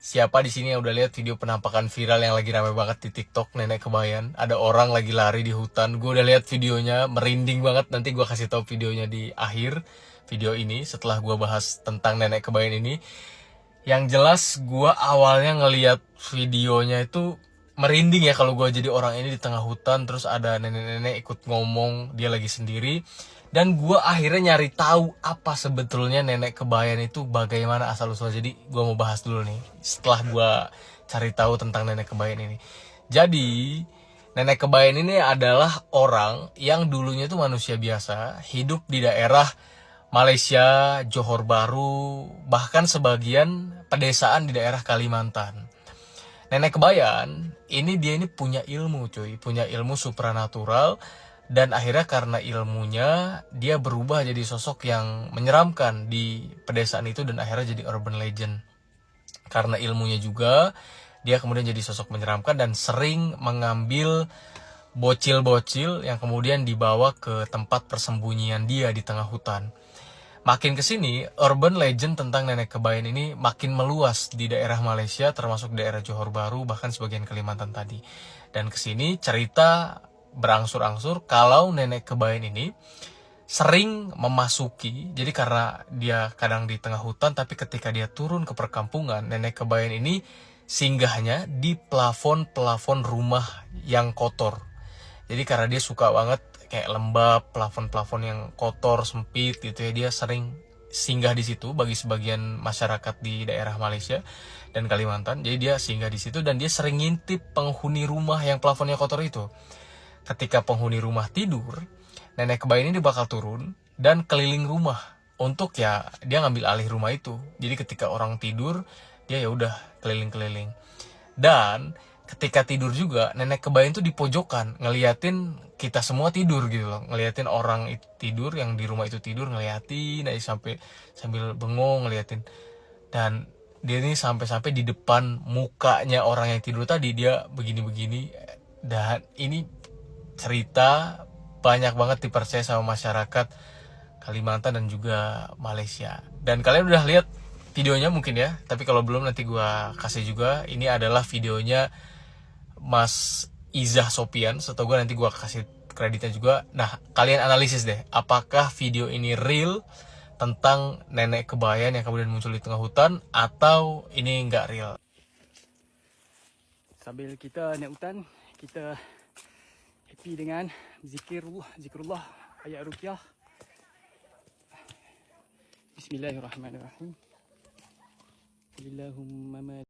Siapa di sini yang udah lihat video penampakan viral yang lagi rame banget di TikTok, nenek kebayan? Ada orang lagi lari di hutan. Gue udah lihat videonya, merinding banget. Nanti gue kasih tahu videonya di akhir video ini setelah gue bahas tentang nenek kebayan ini. Yang jelas gue awalnya ngelihat videonya itu merinding ya kalau gue jadi orang ini di tengah hutan, terus ada nenek-nenek ikut ngomong, dia lagi sendiri. Dan gue akhirnya nyari tahu apa sebetulnya nenek kebayan itu, bagaimana asal usul. Jadi gue mau bahas dulu nih setelah gue cari tahu tentang nenek kebayan ini. Jadi nenek kebayan ini adalah orang yang dulunya itu manusia biasa, hidup di daerah Malaysia, Johor Bahru, bahkan sebagian pedesaan di daerah Kalimantan. Nenek kebayan ini punya ilmu, cuy, punya ilmu supranatural, dan akhirnya karena ilmunya dia berubah jadi sosok yang menyeramkan di pedesaan itu, dan akhirnya jadi urban legend. Karena ilmunya juga dia kemudian jadi sosok menyeramkan dan sering mengambil bocil-bocil yang kemudian dibawa ke tempat persembunyian dia di tengah hutan. Makin kesini, urban legend tentang nenek kebayan ini makin meluas di daerah Malaysia, termasuk daerah Johor Bahru, bahkan sebagian Kalimantan tadi. Dan kesini cerita berangsur-angsur kalau nenek kebayan ini sering memasuki, jadi karena dia kadang di tengah hutan, tapi ketika dia turun ke perkampungan, nenek kebayan ini singgahnya di plafon-plafon rumah yang kotor. Jadi karena dia suka banget kayak lembab, plafon-plafon yang kotor, sempit gitu ya, dia sering singgah di situ bagi sebagian masyarakat di daerah Malaysia dan Kalimantan. Jadi dia singgah di situ dan dia sering ngintip penghuni rumah yang plafonnya kotor itu. Ketika penghuni rumah tidur, nenek kebayan ini bakal turun dan keliling rumah untuk ya dia ngambil alih rumah itu. Jadi ketika orang tidur, dia ya udah keliling-keliling. Dan ketika tidur juga, nenek kebayan tuh di pojokan ngeliatin kita semua tidur gitu loh, ngeliatin orang itu tidur, yang di rumah itu tidur, ngeliatin aja sampai sambil bengong ngeliatin. Dan dia ini sampai-sampai di depan mukanya orang yang tidur tadi dia begini-begini. Dan ini cerita banyak banget dipercaya sama masyarakat Kalimantan dan juga Malaysia. Dan kalian udah lihat videonya mungkin ya, tapi kalau belum nanti gue kasih juga. Ini adalah videonya Mas Izzah Sopian, setahu gue nanti gue kasih kreditnya juga. Nah, kalian analisis deh, apakah video ini real tentang nenek kebayan yang kemudian muncul di tengah hutan, atau ini nggak real. Sambil kita naik hutan, kita happy dengan zikrullah, ayat ruqyah. Bismillahirrahmanirrahim. Allahumma